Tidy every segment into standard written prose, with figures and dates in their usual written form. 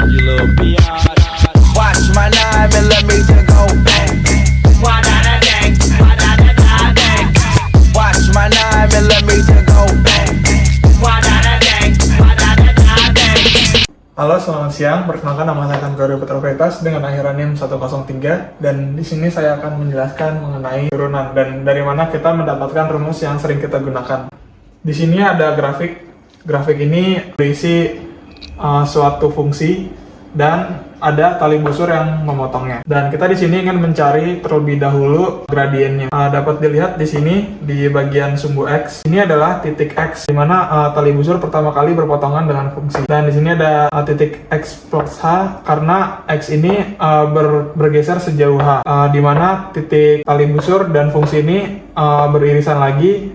you little biatch. Watch my 9mm go bang. Wa-da-da-dang, wa-da-da-da-dang. Watch my 9mm go bang. Wa-da-da-dang, wa-da-da-da-dang. Halo, selamat siang. Perkenalkan, nama saya Tantorio Putra Veritas dengan akhiran NIM 103, dan di sini saya akan menjelaskan mengenai turunan dan dari mana kita mendapatkan rumus yang sering kita gunakan. Di sini ada grafik. Grafik ini berisi suatu fungsi dan ada tali busur yang memotongnya. Dan kita di sini ingin mencari terlebih dahulu gradiennya. Dapat dilihat di sini di bagian sumbu X. Ini adalah titik X, di mana tali busur pertama kali berpotongan dengan fungsi. Dan di sini ada titik X plus H karena X ini bergeser sejauh H, di mana titik tali busur dan fungsi ini beririsan lagi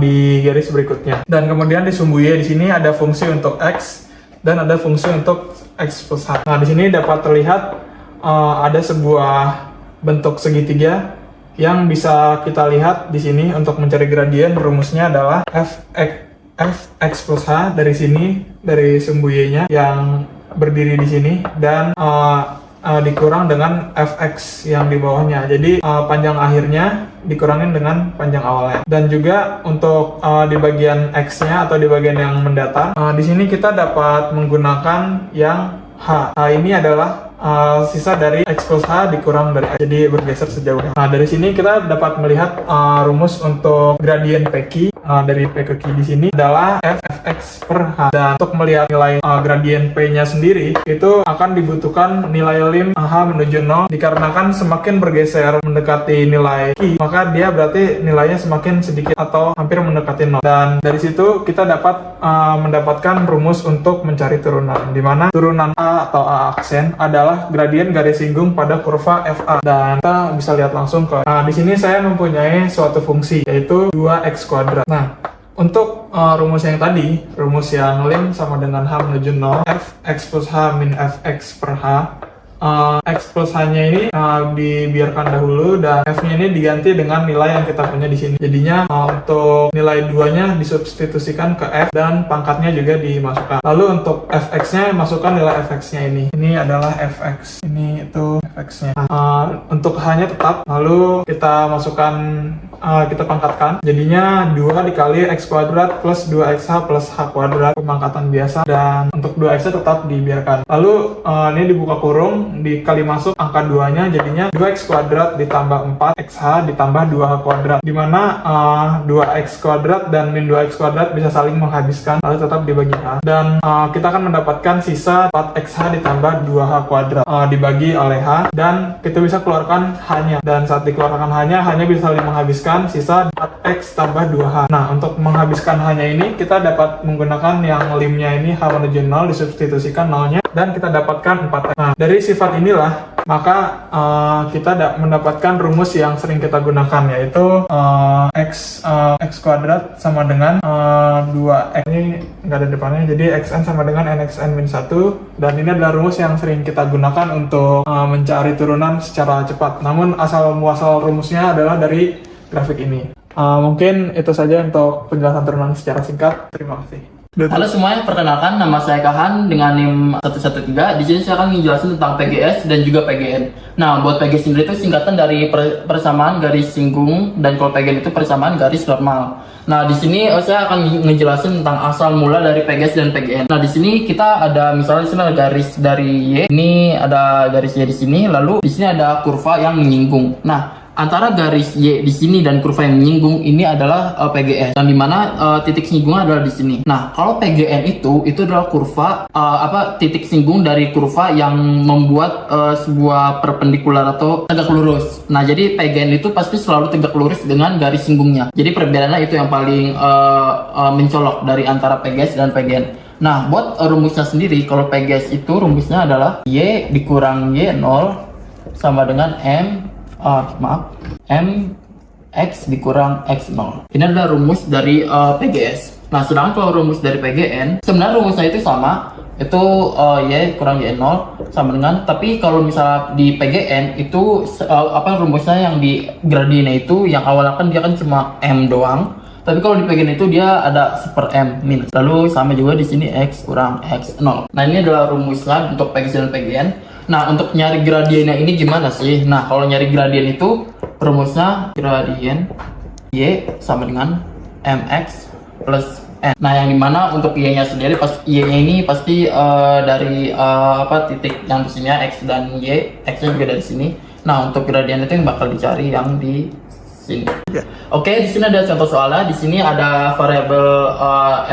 di garis berikutnya. Dan kemudian di sumbu Y di sini ada fungsi untuk X dan ada fungsi untuk X plus H. Nah, di sini dapat terlihat ada sebuah bentuk segitiga yang bisa kita lihat di sini. Untuk mencari gradien, rumusnya adalah Fx plus H dari sini, dari sumbu Y-nya yang berdiri di sini, dan dikurang dengan Fx yang di bawahnya. Jadi panjang akhirnya dikurangin dengan panjang awalnya. Dan juga untuk di bagian X-nya atau di bagian yang mendatar, di sini kita dapat menggunakan yang H. H ini adalah sisa dari X plus H dikurang dari X, jadi bergeser sejauh H. Nah, dari sini kita dapat melihat rumus untuk gradien PQ dari P ke Q di sini adalah Fx per H. Dan untuk melihat nilai gradien P-nya sendiri, itu akan dibutuhkan nilai lim H menuju 0, dikarenakan semakin bergeser mendekati nilai Q, maka dia berarti nilainya semakin sedikit atau hampir mendekati 0. Dan dari situ kita dapat mendapatkan rumus untuk mencari turunan, di mana turunan A atau A aksen adalah gradien garis singgung pada kurva FA. Dan kita bisa lihat langsung ke di sini saya mempunyai suatu fungsi yaitu 2x kuadrat. Nah, untuk rumus yang tadi, rumus yang lim sama dengan H menuju 0, Fx plus H min Fx per H, X plus H-nya ini dibiarkan dahulu dan F-nya ini diganti dengan nilai yang kita punya di sini. Jadinya untuk nilai 2-nya disubstitusikan ke F dan pangkatnya juga dimasukkan. Lalu untuk Fx-nya masukkan nilai Fx-nya ini. Ini adalah Fx. Ini itu Fx-nya. Untuk H-nya tetap. Lalu kita masukkan, kita pangkatkan. Jadinya 2 dikali X kuadrat plus 2XH plus H kuadrat, pemangkatan biasa. Dan untuk 2X-nya tetap dibiarkan. Lalu ini dibuka kurung, dikali masuk angka 2-nya, jadinya 2x kuadrat ditambah 4xh ditambah 2h kuadrat, dimana 2x kuadrat dan min 2x kuadrat bisa saling menghabiskan, lalu tetap dibagi h, dan kita akan mendapatkan sisa 4xh ditambah 2h kuadrat dibagi oleh h, dan kita bisa keluarkan h-nya, dan saat dikeluarkan h-nya bisa saling menghabiskan sisa 4x tambah 2h. Nah, untuk menghabiskan h-nya ini kita dapat menggunakan yang limnya ini h menuju 0, disubstitusikan 0-nya, dan kita dapatkan 4x. Nah, dari sifat inilah maka kita mendapatkan rumus yang sering kita gunakan, yaitu x kuadrat sama dengan 2x, ini nggak ada depannya, jadi xn sama dengan nxn min 1, dan ini adalah rumus yang sering kita gunakan untuk mencari turunan secara cepat. Namun asal muasal rumusnya adalah dari grafik ini. Mungkin itu saja untuk penjelasan turunan secara singkat. Terima kasih. Halo semuanya, perkenalkan nama saya Kahan dengan NIM 113. Di sini saya akan menjelaskan tentang PGS dan juga PGN. Nah, buat PGS sendiri itu singkatan dari persamaan garis singgung, dan kalau PGN itu persamaan garis normal. Nah, di sini saya akan ngejelasin tentang asal mula dari PGS dan PGN. Nah, di sini kita ada misalnya di sini ada garis dari Y, ini ada garis Y di sini, lalu di sini ada kurva yang menyinggung. Nah, antara garis Y di sini dan kurva yang menyinggung ini adalah PGS, dan dimana titik singgungnya adalah di sini. Nah, kalau PGN itu adalah kurva titik singgung dari kurva yang membuat sebuah perpendikular atau tegak lurus. Nah, jadi PGN itu pasti selalu tegak lurus dengan garis singgungnya. Jadi perbedaannya itu yang paling mencolok dari antara PGS dan PGN. Nah, buat rumusnya sendiri, kalau PGS itu rumusnya adalah Y dikurang Y0 sama dengan X dikurang X0. Ini adalah rumus dari PGS. Nah, sedangkan kalau rumus dari PGN, sebenarnya rumusnya itu sama, itu Y kurang Y0 sama dengan, tapi kalau misalnya di PGN itu rumusnya yang di gradiennya itu yang awalnya kan dia kan cuma M doang, Tapi kalau di PGN itu dia ada super M minus. Lalu sama juga di sini X kurang X0. Nah, ini adalah rumusnya untuk PGS dan PGN. Nah, untuk nyari gradiennya ini gimana sih? Nah, kalau nyari gradien itu rumusnya gradien Y sama dengan MX plus N. Nah, yang dimana untuk Y-nya sendiri, pas Y-nya ini pasti dari titik yang di sini ya, X dan Y, X-nya juga dari sini. Nah, untuk gradien itu yang bakal dicari yang di sini. Oke, di sini ada contoh soalnya. Di sini ada variabel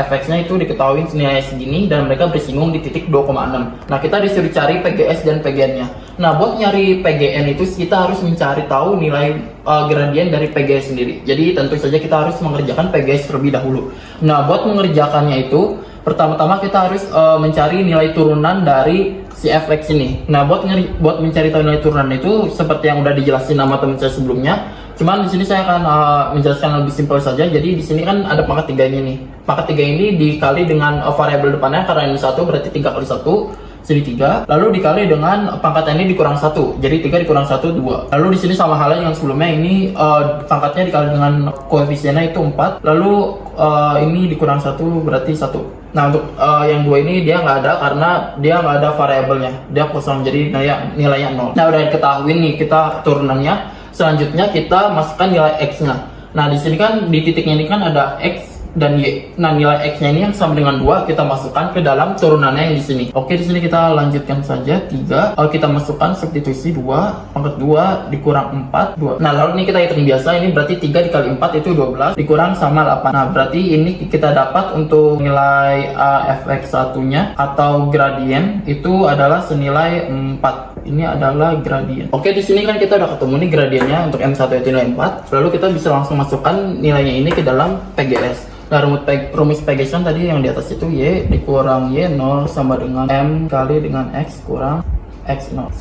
fx-nya itu diketahui nilainya segini dan mereka bersinggung di titik 2,6. Nah, kita disuruh cari PGS dan PGN-nya. Nah, buat nyari PGN itu kita harus mencari tahu nilai gradien dari PGS sendiri. Jadi tentu saja kita harus mengerjakan PGS terlebih dahulu. Nah, buat mengerjakannya itu pertama-tama kita harus mencari nilai turunan dari si fx ini. Nah, buat mencari tahu nilai turunan itu seperti yang udah dijelasin sama teman saya sebelumnya. Cuman di sini saya akan menjelaskan lebih simpel saja. Jadi di sini kan ada pangkat 3-nya nih. Pangkat 3 ini dikali dengan variabel depannya karena ini 1 berarti 3 kali 1. Sini 3, lalu dikali dengan pangkat ini dikurang 1. Jadi 3 dikurang 1 2. Lalu di sini sama halnya yang sebelumnya, ini pangkatnya dikali dengan koefisiennya itu 4. Lalu ini dikurang 1 berarti 1. Nah, untuk yang 2 ini dia nggak ada karena dia nggak ada variabelnya. Dia kosong, jadi nilainya 0. Nah, udah diketahui nih kita turunannya. Selanjutnya kita masukkan nilai X-nya. Nah, di sini kan di titiknya ini kan ada X dan Y. Nah, nilai X-nya ini yang sama dengan 2 kita masukkan ke dalam turunannya yang di sini. Oke, di sini kita lanjutkan saja 3. Kita masukkan substitusi 2, pangkat 2 dikurang 4, 2. Nah, lalu ini kita hitung biasa, ini berarti 3 dikali 4 itu 12 dikurang sama 8. Nah, berarti ini kita dapat untuk nilai fx1-nya atau gradien itu adalah senilai 4. Ini adalah gradien. Oke, di sini kan kita udah ketemu nih gradiennya untuk M1 itu nilai 4. Lalu kita bisa langsung masukkan nilainya ini ke dalam PGS. Nah, rumus PGS kan tadi yang di atas itu Y dikurang Y0 sama dengan M kali dengan X kurang X0.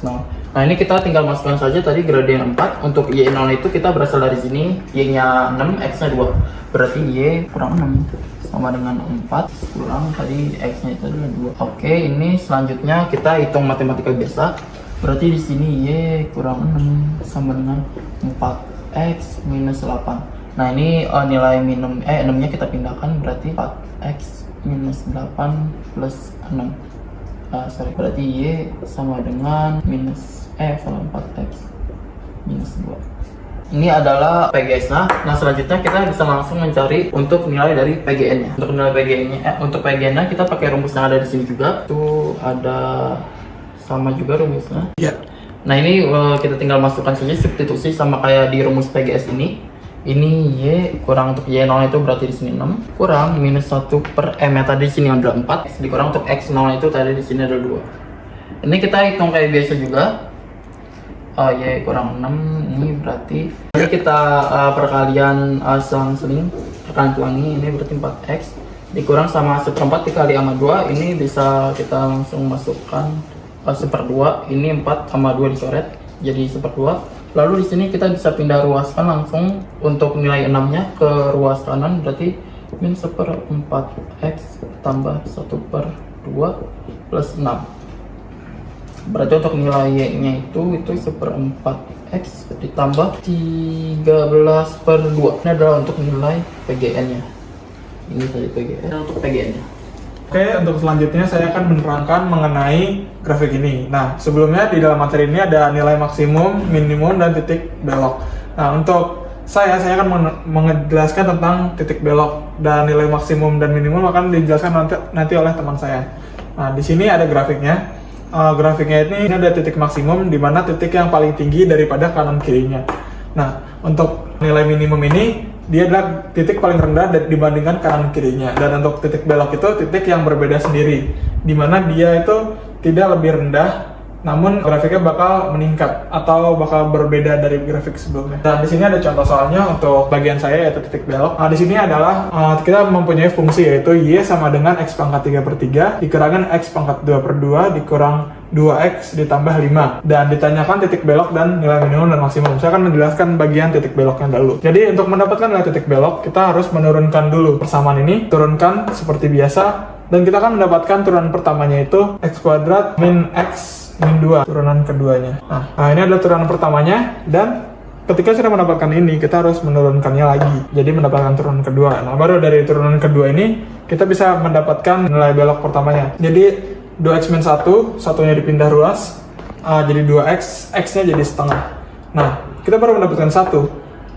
Nah, ini kita tinggal masukkan saja tadi gradien 4. Untuk Y0 itu kita berasal dari sini, Y-nya 6, X-nya 2. Berarti Y kurang 6 sama dengan 4 kurang tadi X-nya itu adalah 2. Oke, ini selanjutnya kita hitung matematika biasa. Berarti di sini Y kurang 6 sama dengan 4X minus 8. Nah, ini nilai 6-nya kita pindahkan, berarti 4X minus 8 plus 6. Berarti Y sama dengan sama 4X minus 2. Ini adalah PGS-nya. Nah, selanjutnya kita bisa langsung mencari untuk nilai dari PGN-nya. Untuk nilai PGN-nya kita pakai rumus yang ada di sini juga. Itu ada sama juga rumusnya. Nah, ini kita tinggal masukkan saja substitusi sama kayak di rumus PGS ini. Ini Y kurang untuk Y0 itu berarti di sini 6 kurang minus 1 per M yang tadi di sini ada 4 X dikurang untuk X0 itu tadi di sini ada 2. Ini kita hitung kayak biasa juga. Y kurang 6 ini berarti ini kita perkalian selang-seling perkalian ini berarti 4X dikurang sama 1/4 dikali sama 2. Ini bisa kita langsung masukkan 1/2. Ini 4 sama 2 dicoret jadi 1/2. Lalu di sini kita bisa pindah ruaskan langsung untuk nilai 6-nya ke ruas kanan, berarti min 1/4X tambah 1/2 plus 6. Berarti untuk nilai Y-nya itu 1/4X ditambah 13/2. Ini adalah untuk nilai PGN-nya. Ini tadi PGN untuk PGN-nya. Oke, untuk selanjutnya saya akan menerangkan mengenai grafik ini. Nah, sebelumnya di dalam materi ini ada nilai maksimum, minimum, dan titik belok. Nah, untuk saya akan menjelaskan tentang titik belok dan nilai maksimum dan minimum akan dijelaskan nanti oleh teman saya. Nah, di sini ada grafiknya. Grafiknya ini ada titik maksimum, di mana titik yang paling tinggi daripada kanan kirinya. Nah, untuk nilai minimum ini dia adalah titik paling rendah dibandingkan kanan kirinya, dan untuk titik belok itu titik yang berbeda sendiri, di mana dia itu tidak lebih rendah, namun grafiknya bakal meningkat atau bakal berbeda dari grafik sebelumnya. Dan di sini ada contoh soalnya untuk bagian saya yaitu titik belok. Nah, di sini adalah kita mempunyai fungsi yaitu Y sama dengan X pangkat 3/3 dikurangan X pangkat 2/2 dikurang 2X ditambah 5, dan ditanyakan titik belok dan nilai minimum dan maksimum. Saya akan menjelaskan bagian titik beloknya dulu. Jadi untuk mendapatkan nilai titik belok, kita harus menurunkan dulu persamaan ini, turunkan seperti biasa, dan kita akan mendapatkan turunan pertamanya itu X kuadrat min X min 2, turunan keduanya. Nah, ini adalah turunan pertamanya, dan ketika sudah mendapatkan ini, kita harus menurunkannya lagi. Jadi mendapatkan turunan kedua. Nah, baru dari turunan kedua ini, kita bisa mendapatkan nilai belok pertamanya. Jadi 2x min 1, satunya dipindah ruas, jadi 2x, x-nya jadi setengah. Nah, kita baru mendapatkan 1.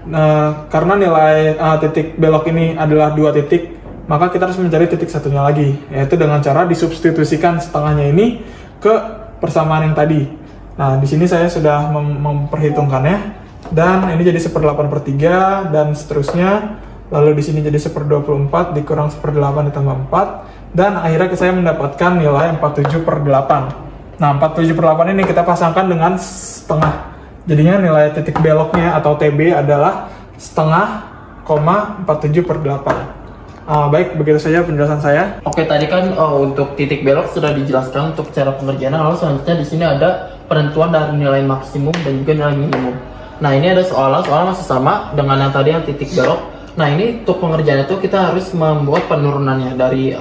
Nah, karena nilai titik belok ini adalah 2 titik, maka kita harus mencari titik satunya lagi, yaitu dengan cara disubstitusikan setengahnya ini ke persamaan yang tadi. Nah, di sini saya sudah memperhitungkannya, dan ini jadi 1/8/3 dan seterusnya. Lalu di sini jadi 1/24 dikurang 1/8 ditambah 4, dan akhirnya saya mendapatkan nilai 47/8. Nah, 47/8 ini kita pasangkan dengan setengah. Jadinya nilai titik beloknya atau TB adalah setengah, 47/8. Baik, begitu saja penjelasan saya. Oke, tadi kan untuk titik belok sudah dijelaskan untuk cara pengerjaan. Lalu selanjutnya di sini ada penentuan dari nilai maksimum dan juga nilai minimum. Nah, ini ada soalnya masih sama dengan yang tadi yang titik belok. Nah, ini untuk pengerjaan itu kita harus membuat penurunannya dari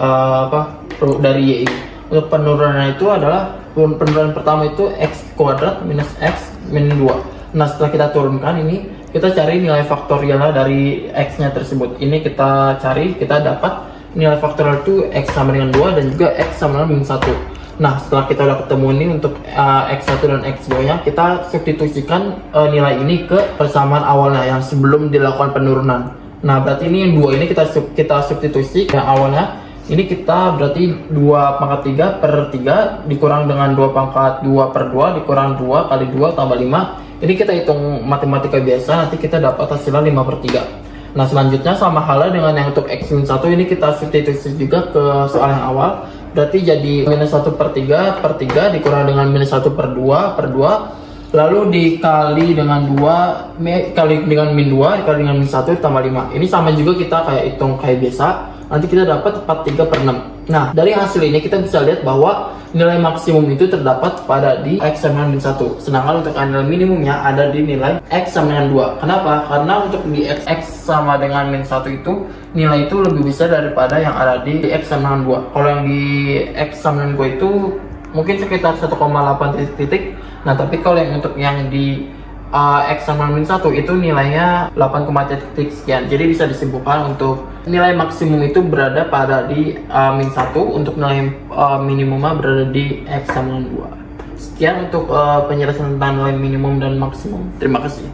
dari Y. Untuk penurunan itu adalah penurunan pertama itu x kuadrat minus x min 2. Nah, setelah kita turunkan ini, kita cari nilai faktorialnya dari x-nya tersebut. Ini kita cari, kita dapat nilai faktorial itu x sama dengan 2 dan juga x sama dengan min 1. Nah, setelah kita udah ketemu ini untuk x1 dan x2-nya, kita substitusikan nilai ini ke persamaan awalnya yang sebelum dilakukan penurunan. Nah, berarti ini yang 2 ini kita substitusi yang awalnya. Ini kita berarti 2/3/3 dikurang dengan 2/2/2 dikurang 2 kali 2 tambah 5. Ini kita hitung matematika biasa, nanti kita dapat hasilnya 5/3. Nah, selanjutnya sama halnya dengan yang untuk x min 1 ini kita substitusi juga ke soal yang awal. Berarti jadi minus 1/3/3 dikurang dengan minus 1/2/2, lalu dikali dengan 2 kali dengan min 2 dikali dengan min 1 tambah 5. Ini sama juga kita kayak hitung kayak biasa. Nanti kita dapat 43/6. Nah, dari hasil ini kita bisa lihat bahwa nilai maksimum itu terdapat pada di x sama dengan min 1. Sedangkan untuk nilai minimumnya ada di nilai x sama dengan 2. Kenapa? Karena untuk di x sama dengan min 1 itu nilai itu lebih besar daripada yang ada di x sama dengan 2. Kalau yang di x sama dengan 2 itu mungkin sekitar 1,8 titik. Nah, tapi kalau yang untuk yang di x sama min 1 itu nilainya 8, sekian. Jadi bisa disimpulkan untuk nilai maksimum itu berada pada di min 1, untuk nilai minimumnya berada di x sama dengan 2. Sekian untuk penjelasan tentang nilai minimum dan maksimum. Terima kasih.